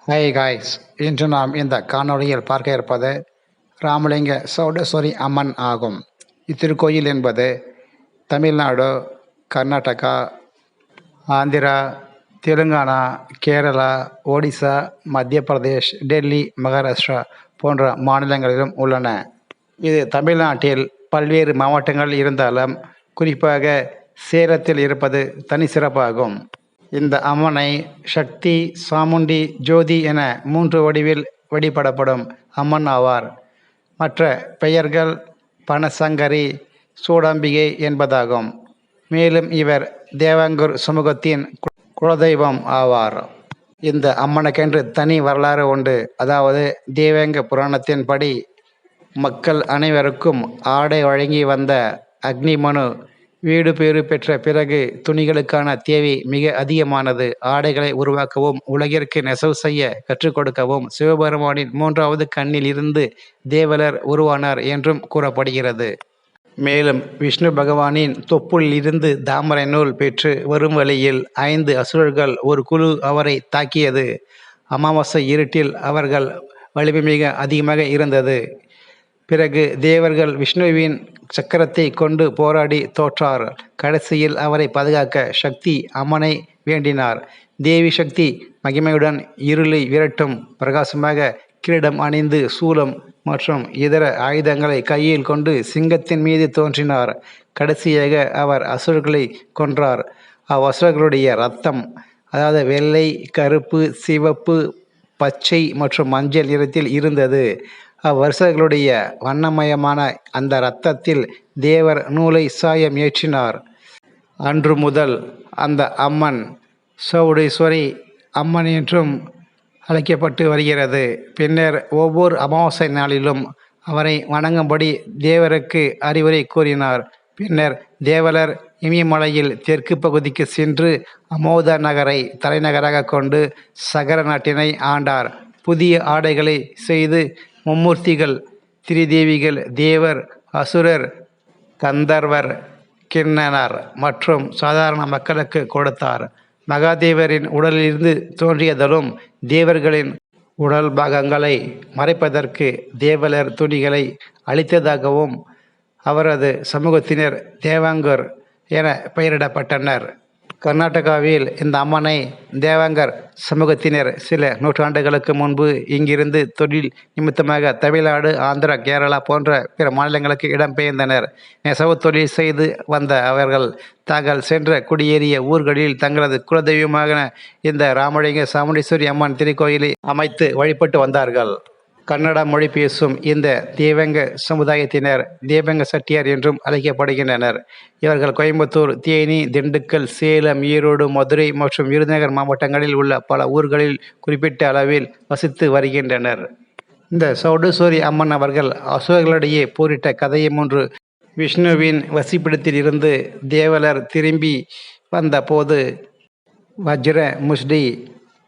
Hi guys, இன்று நாம் இந்த காணொளியில் பார்க்க இருப்பது ராமலிங்க சௌடேஸ்வரி அம்மன் ஆகும். இத்திருக்கோயில் என்பது தமிழ்நாடு, கர்நாடகா, ஆந்திரா, தெலுங்கானா, கேரளா, ஒடிசா, மத்திய பிரதேஷ், டெல்லி, மகாராஷ்டிரா போன்ற மாநிலங்களிலும் உள்ளன. இது தமிழ்நாட்டில் பல்வேறு மாவட்டங்கள் இருந்தாலும் குறிப்பாக சேலத்தில் இருப்பது தனி சிறப்பாகும். இந்த அம்மனை சக்தி, சாமுண்டி, ஜோதி என 3 வடிவில் வழிபடப்படும் அம்மன் ஆவார். மற்ற பெயர்கள் பனசங்கரி, சூடாம்பிகை என்பதாகும். மேலும் இவர் தேவாங்கூர் சமூகத்தின் குலதெய்வம் ஆவார். இந்த அம்மனுக்கென்று தனி வரலாறு உண்டு. அதாவது தேவாங்க புராணத்தின்படி மக்கள் அனைவருக்கும் ஆடை வழங்கி வந்த அக்னிமனு வீடு பேறு பெற்ற பிறகு துணிகளுக்கான தேவை மிக அதிகமானது. ஆடைகளை உருவாக்கவும் உலகிற்கு நெசவு செய்ய கற்றுக் கொடுக்கவும் சிவபெருமானின் 3வது கண்ணில் இருந்து தேவலர் உருவானார் என்றும் கூறப்படுகிறது. மேலும் விஷ்ணு பகவானின் தொப்புள் இருந்து தாமரை நூல் பெற்று வரும் வழியில் 5 அசுரர்கள் ஒரு குழு அவரை தாக்கியது. அமாவாசை இருட்டில் அவர்கள் வலிமை மிக அதிகமாக இருந்தது. பிறகு தேவர்கள் விஷ்ணுவின் சக்கரத்தை கொண்டு போராடி தோற்றார். கடைசியில் அவரை பாதுகாக்க சக்தி அம்மனை வேண்டினார். தேவி சக்தி மகிமையுடன் இருளை விரட்டும் பிரகாசமாக கிரீடம் அணிந்து சூலம் மற்றும் இதர ஆயுதங்களை கையில் கொண்டு சிங்கத்தின் மீது தோன்றினார். கடைசியாக அவர் அசுரர்களை கொன்றார். அவ்வசுரர்களுடைய இரத்தம், அதாவது வெள்ளை, கருப்பு, சிவப்பு, பச்சை மற்றும் மஞ்சள் நிறத்தில் இருந்தது. அவ்வரசர்களுடைய வண்ணமயமான அந்த இரத்தத்தில் தேவர் நூலை சாயம் ஏற்றினார். அன்று முதல் அந்த அம்மன் சௌடேஸ்வரி அம்மன் என்றும் அழைக்கப்பட்டு வருகிறது. பின்னர் ஒவ்வொரு அமாவாசை நாளிலும் அவரை வணங்கும்படி தேவருக்கு அறிவுரை கூறினார். பின்னர் தேவலர் இமயமலையில் தெற்கு பகுதிக்கு சென்று அமோத நகரை தலைநகராக கொண்டு சகர நாட்டினை ஆண்டார். புதிய ஆடைகளை செய்து மும்மூர்த்திகள், திரிதேவிகள், தேவர், அசுரர், கந்தர்வர், கிண்ணனர் மற்றும் சாதாரண மக்களுக்கு கொடுத்தார். மகாதேவரின் உடலிலிருந்து தோன்றியதாலும் தேவர்களின் உடல் பாகங்களை மறைப்பதற்கு தேவலர் துணிகளை அளித்ததாகவும் அவரது சமூகத்தினர் தேவாங்கர் என பெயரிடப்பட்டனர். கர்நாடகாவில் இந்த அம்மனை தேவாங்கர் சமூகத்தினர் சில நூற்றாண்டுகளுக்கு முன்பு இங்கிருந்து தொழில் நிமித்தமாக தமிழ்நாடு, ஆந்திரா, கேரளா போன்ற பிற மாநிலங்களுக்கு இடம்பெயர்ந்தனர். நெசவு தொழில் செய்து வந்த அவர்கள் தாங்கள் சென்ற குடியேறிய ஊர்களில் தங்களது குலதெய்வமாக இந்த ராமலிங்க சாமுண்டீஸ்வரி அம்மன் திருக்கோயிலை அமைத்து வழிபட்டு வந்தார்கள். கன்னட மொழி பேசும் இந்த தேவங்க சமுதாயத்தினர் தேவங்க செட்டியார் என்றும் அழைக்கப்படுகின்றனர். இவர்கள் கோயம்புத்தூர், தேனி, திண்டுக்கல், சேலம், ஈரோடு, மதுரை மற்றும் விருதுநகர் மாவட்டங்களில் உள்ள பல ஊர்களில் குறிப்பிட்ட அளவில் வசித்து வருகின்றனர். இந்த சௌடேஸ்வரி அம்மன் அவர்கள் அசுரர்களிடையே போரிட்ட கதையும் ஒன்று. விஷ்ணுவின் வசிப்பிடத்தில் இருந்து தேவலர் திரும்பி வந்த போது வஜ்ர முஷ்டி,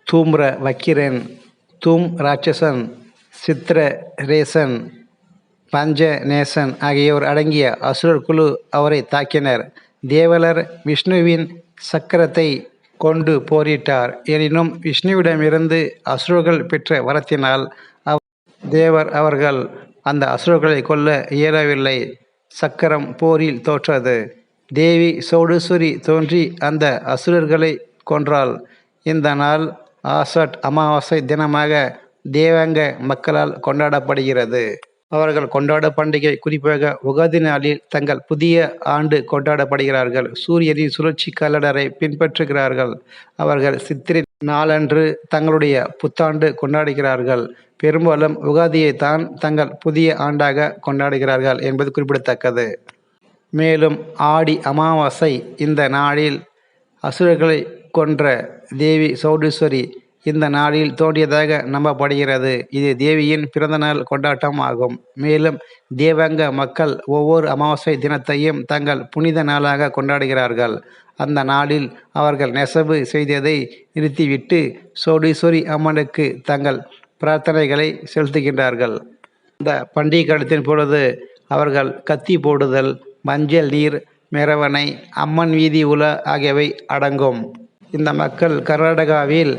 தூம்ர வக்கிரன், தூம் ராட்சசன், சித்திர ரேசன், பஞ்சநேசன் ஆகியோர் அடங்கிய அசுரர் குழு அவரை தாக்கினர். தேவலர் விஷ்ணுவின் சக்கரத்தை கொண்டு போரிட்டார். எனினும் விஷ்ணுவிடமிருந்து அசுரர்கள் பெற்ற வரத்தினால் தேவர் அவர்கள் அந்த அசுரர்களை கொல்ல இயலவில்லை. சக்கரம் போரில் தோற்றது. தேவி சௌடேஸ்வரி தோன்றி அந்த அசுரர்களை கொன்றாள். இந்த நாள் ஆஷாட் அமாவாசை தினமாக தேவாங்க மக்களால் கொண்டாடப்படுகிறது. அவர்கள் கொண்டாட பண்டிகை குறிப்பாக உகாதி நாளில் தங்கள் புதிய ஆண்டு கொண்டாடப்படுகிறார்கள். சூரியனின் சுழற்சி காலண்டரை பின்பற்றுகிறார்கள். அவர்கள் சித்திரை நாளன்று தங்களுடைய புத்தாண்டு கொண்டாடுகிறார்கள். பெரும்பாலும் உகாதியை தான் தங்கள் புதிய ஆண்டாக கொண்டாடுகிறார்கள் என்பது குறிப்பிடத்தக்கது. மேலும் ஆடி அமாவாசை இந்த நாளில் அசுரர்களை கொன்ற தேவி சௌடேஸ்வரி இந்த நாளில் தோன்றியதாக நம்பப்படுகிறது. இது தேவியின் பிறந்தநாள் கொண்டாட்டம் ஆகும். மேலும் தேவாங்க மக்கள் ஒவ்வொரு அமாவாசை தினத்தையும் தங்கள் புனித நாளாக கொண்டாடுகிறார்கள். அந்த நாளில் அவர்கள் நெசவு செய்ததை நிறுத்திவிட்டு சௌடேஸ்வரி அம்மனுக்கு தங்கள் பிரார்த்தனைகளை செலுத்துகின்றார்கள். இந்த பண்டிகை காலத்தின் பொழுது அவர்கள் கத்தி போடுதல், மஞ்சள் நீர் மெரவணை, அம்மன் வீதி உலா ஆகியவை அடங்கும். இந்த மக்கள் கர்நாடகாவில்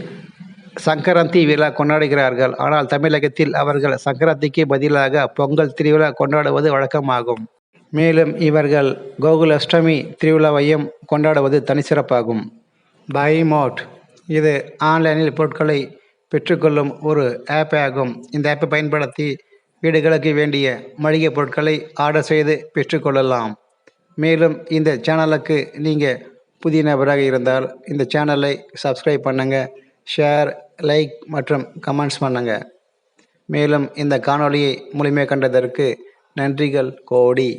சங்கராந்தி விழா கொண்டாடுகிறார்கள். ஆனால் தமிழகத்தில் அவர்கள் சங்கராந்திக்கு பதிலாக பொங்கல் திருவிழா கொண்டாடுவது வழக்கமாகும். மேலும் இவர்கள் கோகுலாஷ்டமி திருவிழாவையும் கொண்டாடுவது தனிச்சிறப்பாகும். பை மோட் இது ஆன்லைனில் பொருட்களை பெற்றுக்கொள்ளும் ஒரு ஆப் ஆகும். இந்த ஆப்பை பயன்படுத்தி வீடுகளுக்கு வேண்டிய மளிகை பொருட்களை ஆர்டர் செய்து பெற்றுக்கொள்ளலாம். மேலும் இந்த சேனலுக்கு நீங்கள் புதிய நபராக இருந்தால் இந்த சேனலை சப்ஸ்கிரைப் பண்ணுங்கள், ஷேர், லைக் மற்றும் கமெண்ட்ஸ் பண்ணுங்கள். மேலும் இந்த காணொளியை முழுமையாக கண்டதற்கு நன்றிகள் கோடி.